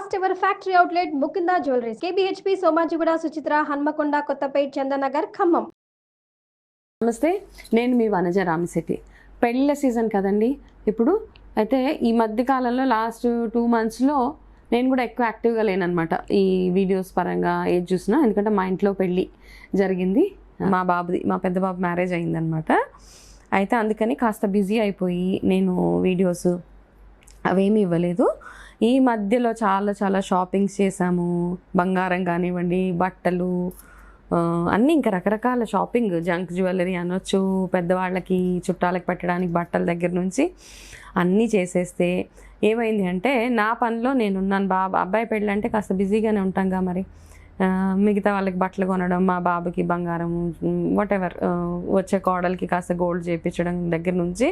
First ever factory outlet Mukunda jewelleries KBHP Somajiguda Suchitra Hanamkonda Kothapet Chandanagar Khammam. నమస్తే, నేను మీ వనజ రామశెట్టి. పెళ్ళిళ్ళ సీజన్ కదండి ఇప్పుడు. అయితే ఈ మధ్య కాలంలో లాస్ట్ 2 monthsలో నేను కూడా ఎక్కువ యాక్టివ్గా లేనమాట ఈ వీడియోస్ పరంగా ఏది చూసినా. ఎందుకంటే మా ఇంట్లో పెళ్ళి జరిగింది, మా బాబుది, మా పెద్ద బాబు మ్యారేజ్ అయిందనమాట. అయితే అందుకని కాస్త బిజీ అయిపోయి నేను వీడియోస్ అవేమీ ఇవ్వలేదు. ఈ మధ్యలో చాలా షాపింగ్స్ చేసాము. బంగారం కానివ్వండి, బట్టలు, అన్నీ ఇంకా రకరకాల షాపింగ్, జంక్ జ్యువెలరీ అనొచ్చు, పెద్దవాళ్ళకి చుట్టాలకు పెట్టడానికి బట్టల దగ్గర నుంచి అన్నీ చేసేస్తే ఏమైంది అంటే నా పనిలో నేనున్నాను. అబ్బాయి పెళ్ళి అంటే కాస్త బిజీగానే ఉంటాంగా మరి. మిగతా వాళ్ళకి బట్టలు కొనడం, మా బాబుకి బంగారం, వాటెవర్, వచ్చే కోడలికి కాస్త గోల్డ్ చేయించడం దగ్గర నుంచి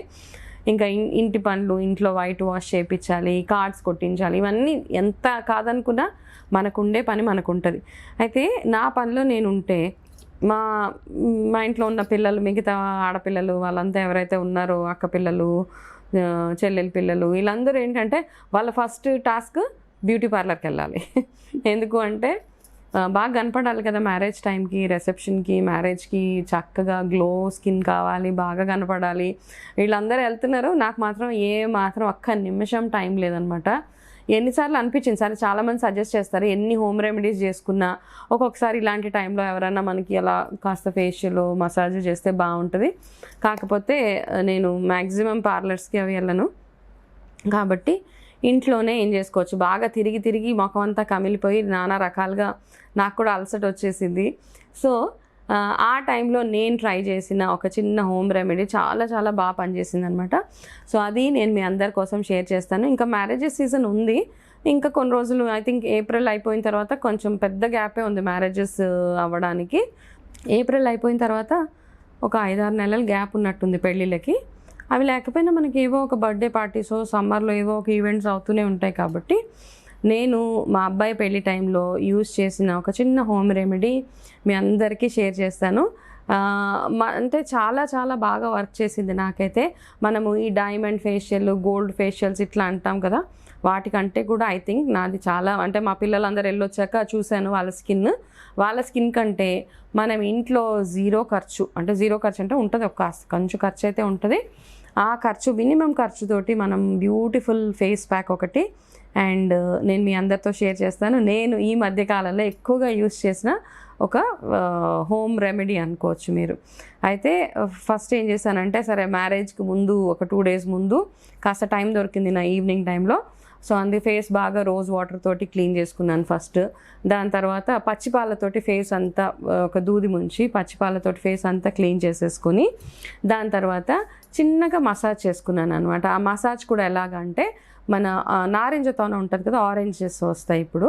ఇంకా ఇంటి పనులు, ఇంట్లో వైట్ వాష్ చేయించాలి, కార్డ్స్ కొట్టించాలి, ఇవన్నీ ఎంత కాదనుకున్నా మనకుండే పని మనకుంటుంది. అయితే నా పనిలో నేను ఉంటే మా ఇంట్లో ఉన్న పిల్లలు, మిగతా ఆడపిల్లలు వాళ్ళంతా ఎవరైతే ఉన్నారో, అక్క పిల్లలు, చెల్లెల పిల్లలు, వీళ్ళందరూ ఏంటంటే వాళ్ళ ఫస్ట్ టాస్క్ బ్యూటీ పార్లర్కి వెళ్ళాలి. ఎందుకు అంటే బాగా కనపడాలి కదా మ్యారేజ్ టైంకి, రిసెప్షన్కి, మ్యారేజ్కి చక్కగా గ్లో స్కిన్ కావాలి, బాగా కనపడాలి. వీళ్ళందరూ వెళ్తున్నారు, నాకు మాత్రం ఒక్క నిమిషం టైం లేదనమాట. ఎన్నిసార్లు అనిపించింది, సరే చాలామంది సజెస్ట్ చేస్తారు ఎన్ని హోమ్ రెమెడీస్ చేసుకున్నా ఒక్కొక్కసారి ఇలాంటి టైంలో ఎవరైనా మనకి అలా కాస్త ఫేషియల్ మసాజ్ చేస్తే బాగుంటుంది. కాకపోతే నేను మ్యాక్సిమం పార్లర్స్కి అవి వెళ్ళను కాబట్టి ఇంట్లోనే ఏం చేసుకోవచ్చు. బాగా తిరిగి ముఖం అంతా కమిలిపోయి నానా రకాలుగా నాకు కూడా అలసట వచ్చేసింది. సో ఆ టైంలో నేను ట్రై చేసిన ఒక చిన్న హోమ్ రెమెడీ చాలా బాగా పనిచేసింది అనమాట. సో అది నేను మీ అందరి కోసం షేర్ చేస్తాను. ఇంకా మ్యారేజెస్ సీజన్ ఉంది, ఇంకా కొన్ని రోజులు, ఐ థింక్ ఏప్రిల్ అయిపోయిన తర్వాత కొంచెం పెద్ద గ్యాపే ఉంది మ్యారేజెస్ అవ్వడానికి. ఏప్రిల్ అయిపోయిన తర్వాత ఒక 5-6 నెలల గ్యాప్ ఉన్నట్టుంది పెళ్ళిళ్ళకి. అవి లేకపోయినా మనకి ఏవో ఒక బర్త్డే పార్టీసో, సమ్మర్లో ఏవో ఒక ఈవెంట్స్ అవుతూనే ఉంటాయి. కాబట్టి నేను మా అబ్బాయి పెళ్లి టైంలో యూజ్ చేసిన ఒక చిన్న హోమ్ రెమెడీ మీ అందరికీ షేర్ చేస్తాను. అంటే చాలా బాగా వర్క్ చేసింది నాకైతే. మనము ఈ డైమండ్ ఫేషియల్, గోల్డ్ ఫేషియల్స్ ఇట్లా అంటాం కదా, వాటికంటే కూడా ఐ థింక్ నాది చాలా, అంటే మా పిల్లలందరూ వెళ్ళొచ్చాక చూశాను వాళ్ళ స్కిన్ కంటే మనం ఇంట్లో జీరో ఖర్చు అంటే ఉంటుంది, ఒక కొంచెం ఖర్చు అయితే ఉంటుంది. ఆ ఖర్చు, మినిమం ఖర్చుతోటి మనం బ్యూటిఫుల్ ఫేస్ ప్యాక్ ఒకటి అండ్ నేను మీ అందరితో షేర్ చేస్తాను. నేను ఈ మధ్యకాలంలో ఎక్కువగా యూస్ చేసిన ఒక హోమ్ రెమెడీ అనుకోవచ్చు మీరు. అయితే ఫస్ట్ ఏం చేశానంటే, సరే మ్యారేజ్కి ముందు ఒక 2 days ముందు కాస్త టైం దొరికింది నా ఈవినింగ్ టైంలో. సో ఫేస్ బాగా రోజ్ వాటర్ తోటి క్లీన్ చేసుకున్నాను ఫస్ట్. దాని తర్వాత పచ్చిపాలతోటి ఫేస్ అంతా, ఒక దూది ముంచి పచ్చిపాలతోటి ఫేస్ అంతా క్లీన్ చేసేసుకొని దాని తర్వాత చిన్నగా మసాజ్ చేసుకున్నాను అనమాట. ఆ మసాజ్ కూడా ఎలాగంటే, మన నారింజ తోన ఉంటుంది కదా, ఆరెంజెస్ వస్తాయి ఇప్పుడు,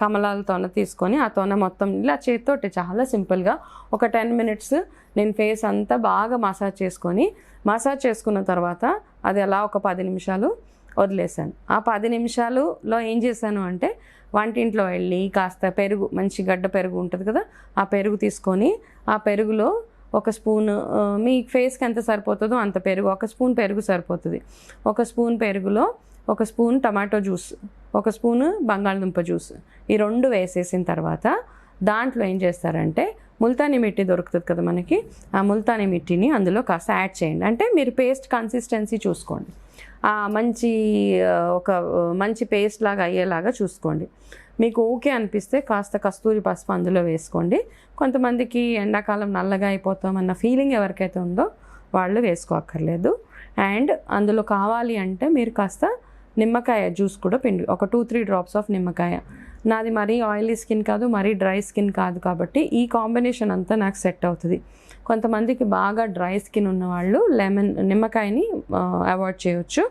కమలాల తోన తీసుకొని ఆ తోన మొత్తం ఇలా చేతితోటి చాలా సింపుల్గా ఒక 10 minutes నేను ఫేస్ అంతా బాగా మసాజ్ చేసుకున్న తర్వాత అది అలా ఒక 10 నిమిషాలు వదిలేసాను. ఆ 10 నిమిషాలులో ఏం చేశాను అంటే, వంటింట్లో వెళ్ళి కాస్త పెరుగు, మంచి గడ్డ పెరుగు ఉంటుంది కదా, ఆ పెరుగు తీసుకొని ఆ పెరుగులో ఒక స్పూన్, మీ ఫేస్కి ఎంత సరిపోతుందో అంత పెరుగు, 1 స్పూన్ పెరుగు సరిపోతుంది. 1 స్పూన్ పెరుగులో 1 స్పూన్ టమాటో జ్యూస్, 1 స్పూన్ బంగాళదుంప జ్యూస్, ఈ 2 వేసేసిన తర్వాత దాంట్లో ఏం చేస్తారంటే, ముల్తానీ మిట్టి దొరుకుతుంది కదా మనకి, ఆ ముల్తానీ మిట్టిని అందులో కాస్త యాడ్ చేయండి. అంటే మీరు పేస్ట్ కన్సిస్టెన్సీ చూసుకోండి, ఒక మంచి పేస్ట్ లాగా అయ్యేలాగా చూసుకోండి. మీకు ఓకే అనిపిస్తే కాస్త కస్తూరి పసుపు అందులో వేసుకోండి. కొంతమందికి ఎండాకాలం నల్లగా అయిపోతామన్న ఫీలింగ్ ఎవరికైతే ఉందో వాళ్ళు వేసుకోక్కర్లేదు. అండ్ అందులో కావాలి అంటే మీరు కాస్త నిమ్మకాయ జ్యూస్ కూడా పిండి, ఒక 2-3 drops ఆఫ్ నిమ్మకాయ. నాది మరీ ఆయిలీ స్కిన్ కాదు, మరీ డ్రై స్కిన్ కాదు, కాబట్టి ఈ కాంబినేషన్ అంతా నాకు సెట్ అవుతుంది. కొంతమందికి బాగా డ్రై స్కిన్ ఉన్నవాళ్ళు నిమ్మకాయని అవాయిడ్ చేయొచ్చు.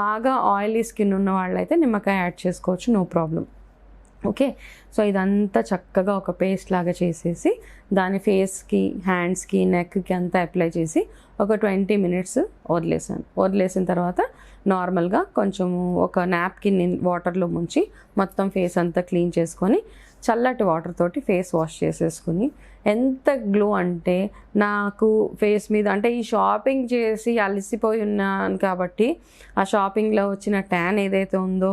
బాగా ఆయిలీ స్కిన్ ఉన్న వాళ్ళు అయితే నిమ్మకాయ యాడ్ చేసుకోవచ్చు, నో ప్రాబ్లం. ఓకే, సో ఇదంతా చక్కగా ఒక పేస్ట్ లాగా చేసేసి దాని ఫేస్కి, హ్యాండ్స్కి, నెక్కి అంతా అప్లై చేసి ఒక 20 minutes వదిలేసిన తర్వాత నార్మల్గా కొంచెము ఒక నాప్కిన్ వాటర్లో ముంచి మొత్తం ఫేస్ అంతా క్లీన్ చేసుకొని చల్లటి వాటర్ తోటి ఫేస్ వాష్ చేసేసుకుని ఎంత గ్లో అంటే నాకు ఫేస్ మీద అంటే ఈ షాపింగ్ చేసి అలసిపోయి ఉన్నాను కాబట్టి ఆ షాపింగ్లో వచ్చిన ట్యాన్ ఏదైతే ఉందో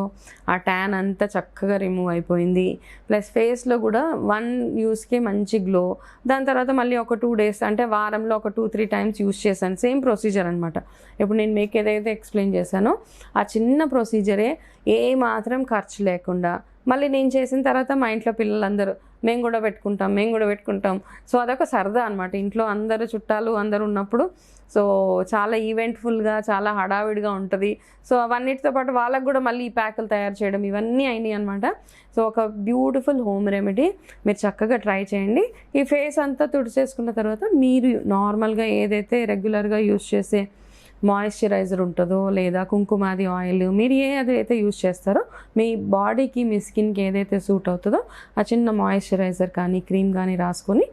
ఆ ట్యాన్ అంతా చక్కగా రిమూవ్ అయిపోయింది. ప్లస్ ఫేస్లో కూడా 1 యూస్కే మంచి గ్లో. దాని తర్వాత మళ్ళీ ఒక 2 డేస్ అంటే వారంలో ఒక 2-3 టైమ్స్ యూస్ చేశాను. సేమ్ ప్రొసీజర్ అనమాట. ఇప్పుడు నేను మీకు ఏదైతే ఎక్స్ప్లెయిన్ చేశానో ఆ చిన్న ప్రొసీజరే ఏ మాత్రం ఖర్చు లేకుండా మళ్ళీ నేను చేసిన తర్వాత మా ఇంట్లో పిల్లలందరూ మేము కూడా పెట్టుకుంటాం. సో అదొక సరదా అనమాట. ఇంట్లో అందరూ చుట్టాలు అందరూ ఉన్నప్పుడు సో చాలా ఈవెంట్ఫుల్గా చాలా హడావిడిగా ఉంటుంది. సో అవన్నిటితో పాటు వాళ్ళకు కూడా మళ్ళీ ఈ ప్యాకులు తయారు చేయడం ఇవన్నీ అయినాయి అనమాట. సో ఒక బ్యూటిఫుల్ హోమ్ రెమెడీ మీరు చక్కగా ట్రై చేయండి. ఈ ఫేస్ అంతా తుడిచేసుకున్న తర్వాత మీరు నార్మల్గా ఏదైతే రెగ్యులర్గా యూస్ చేసే మాయిశ్చరైజర్ ఉంటుందో లేదా కుంకుమాది ఆయిల్ మీరు ఏదైతే యూస్ చేస్తారో మీ బాడీకి మీ స్కిన్కి ఏదైతే సూట్ అవుతుందో ఆ చిన్న మాయిశ్చరైజర్ కానీ క్రీమ్ కానీ రాసుకొని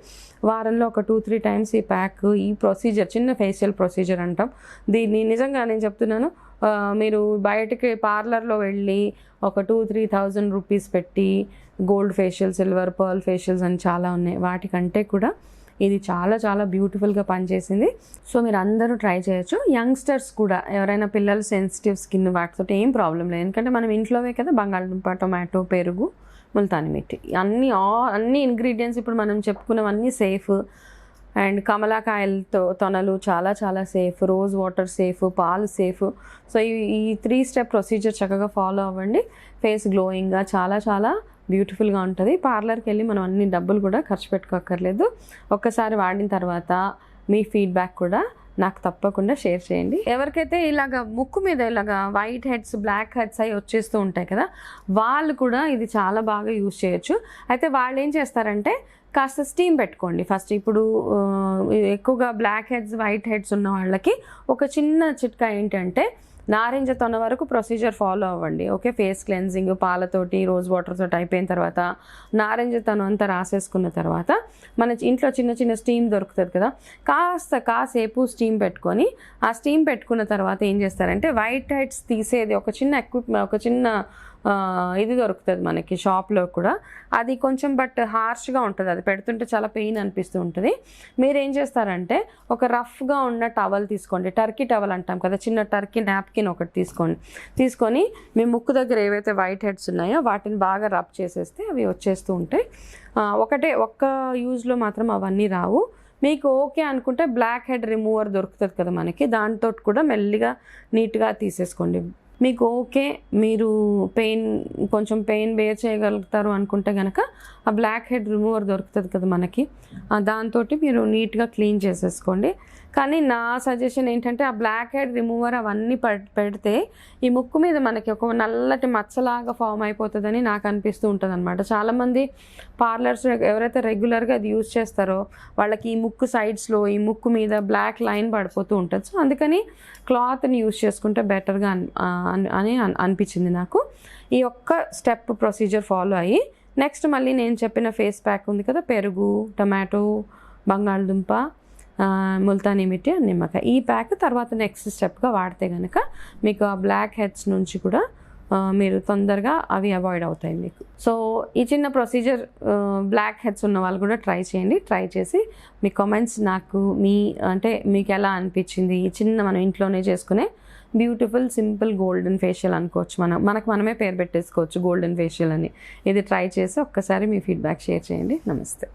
వారంలో ఒక 2-3 టైమ్స్ ఈ ప్యాక్ ఈ ప్రొసీజర్ చిన్న ఫేషియల్ ప్రొసీజర్ అంటాం దీన్ని. నిజంగా నేను చెప్తున్నాను, మీరు బయటకి పార్లర్లో వెళ్ళి ఒక 2-3,000 రూపీస్ పెట్టి gold facial, silver, pearl facials అని చాలా ఉన్నాయి. వాటికంటే కూడా ఇది చాలా చాలా బ్యూటిఫుల్గా పనిచేసింది. సో మీరు అందరూ ట్రై చేయొచ్చు. యంగ్స్టర్స్ కూడా ఎవరైనా పిల్లలు సెన్సిటివ్ స్కిన్ వాటితో ఏం ప్రాబ్లం లేదు. ఎందుకంటే మనం ఇంట్లోవే కదా బంగాళదుంప, టొమాటో, పెరుగు, ముల్తాని మిట్టి అన్ని ఇంగ్రీడియంట్స్ ఇప్పుడు మనం చెప్పుకున్నవన్నీ సేఫ్. అండ్ కమలాకాయలతో తొనలు చాలా చాలా సేఫ్, రోజ్ వాటర్ సేఫ్, పాలు సేఫ్. సో ఈ 3 స్టెప్ ప్రొసీజర్ చక్కగా ఫాలో అవ్వండి. ఫేస్ గ్లోయింగ్గా చాలా చాలా బ్యూటిఫుల్గా ఉంటుంది. పార్లర్కి వెళ్ళి మనం అన్ని డబ్బులు కూడా ఖర్చు పెట్టుకోక్కర్లేదు. ఒక్కసారి వాడిన తర్వాత మీ ఫీడ్బ్యాక్ కూడా నాకు తప్పకుండా షేర్ చేయండి. ఎవరికైతే ఇలాగ ముక్కు మీద ఇలాగ వైట్ హెడ్స్, బ్లాక్ హెడ్స్ అవి వచ్చేస్తూ ఉంటాయి కదా, వాళ్ళు కూడా ఇది చాలా బాగా యూజ్ చేయొచ్చు. అయితే వాళ్ళు ఏం చేస్తారంటే కాస్త స్టీమ్ పెట్టుకోండి ఫస్ట్. ఇప్పుడు ఎక్కువగా బ్లాక్ హెడ్స్, వైట్ హెడ్స్ ఉన్న వాళ్ళకి ఒక చిన్న చిట్కా ఏంటంటే నారింజ తొన వరకు ప్రొసీజర్ ఫాలో అవ్వండి. ఓకే, ఫేస్ క్లెన్జింగ్ పాలతోటి రోజ్ వాటర్ తోటి అయిపోయిన తర్వాత నారింజ తొన అంతా రాసేసుకున్న తర్వాత మన ఇంట్లో చిన్న చిన్న స్టీమ్ దొరుకుతుంది కదా, కాసేపు స్టీమ్ పెట్టుకొని ఆ స్టీమ్ పెట్టుకున్న తర్వాత ఏం చేస్తారంటే వైట్ హెడ్స్ తీసేది ఒక చిన్న ఇది దొరుకుతుంది మనకి షాప్లో కూడా. అది కొంచెం బట్ హార్ష్గా ఉంటుంది, అది పెడుతుంటే చాలా పెయిన్ అనిపిస్తూ ఉంటుంది. మీరు ఏం చేస్తారంటే ఒక రఫ్గా ఉన్న టవల్ తీసుకోండి, టర్కీ టవల్ అంటాం కదా, చిన్న టర్కీ నాప్కిన్ ఒకటి తీసుకొని మీ ముక్కు దగ్గర ఏవైతే వైట్ హెడ్స్ ఉన్నాయో వాటిని బాగా రబ్ చేసేస్తే అవి వచ్చేస్తూ ఉంటాయి. ఒక్క యూజ్లో మాత్రం అవన్నీ రావు. మీకు ఓకే అనుకుంటే బ్లాక్ హెడ్ రిమూవర్ దొరుకుతుంది కదా మనకి, దాంతో కూడా మెల్లిగా నీట్గా తీసేసుకోండి. మీకు ఓకే, మీరు కొంచెం పెయిన్ బేర్ చేయగలుగుతారు అనుకుంటే కనుక ఆ బ్లాక్ హెడ్ రిమూవర్ దొరుకుతుంది కదా మనకి, దాంతో మీరు నీట్గా క్లీన్ చేసేసుకోండి. కానీ నా సజెషన్ ఏంటంటే ఆ బ్లాక్ హెడ్ రిమూవర్ అవన్నీ పెడితే ఈ ముక్కు మీద మనకి ఒక నల్లటి మచ్చలాగా ఫామ్ అయిపోతుందని నాకు అనిపిస్తూ ఉంటుంది అనమాట. చాలామంది పార్లర్స్ ఎవరైతే రెగ్యులర్గా అది యూజ్ చేస్తారో వాళ్ళకి ఈ ముక్కు సైడ్స్లో ఈ ముక్కు మీద బ్లాక్ లైన్ పడిపోతూ ఉంటుంది. సో అందుకని క్లాత్ని యూజ్ చేసుకుంటే బెటర్గా అని అనిపించింది నాకు. ఈ ఒక్క స్టెప్ ప్రొసీజర్ ఫాలో అయ్యి నెక్స్ట్ మళ్ళీ నేను చెప్పిన ఫేస్ ప్యాక్ ఉంది కదా, పెరుగు, టమాటో, బంగాళదుంప, ముల్తానీ మిట్టి, నిమ్మకాయ, ఈ ప్యాక్ తర్వాత నెక్స్ట్ స్టెప్గా వాడితే కనుక మీకు ఆ బ్లాక్ హెడ్స్ నుంచి కూడా మీరు తొందరగా అవి అవాయిడ్ అవుతాయి మీకు. సో ఈ చిన్న ప్రొసీజర్ బ్లాక్ హెడ్స్ ఉన్న వాళ్ళు కూడా ట్రై చేయండి. ట్రై చేసి మీ కామెంట్స్ నాకు మీకు ఎలా అనిపించింది. ఈ చిన్న మనం ఇంట్లోనే చేసుకునే బ్యూటిఫుల్ సింపుల్ గోల్డెన్ ఫేషియల్ అనుకోవచ్చు, మనమే పేరు పెట్టేసుకోవచ్చు గోల్డెన్ ఫేషియల్ అని. ఇది ట్రై చేసి ఒక్కసారి మీ ఫీడ్బ్యాక్ షేర్ చేయండి. నమస్తే.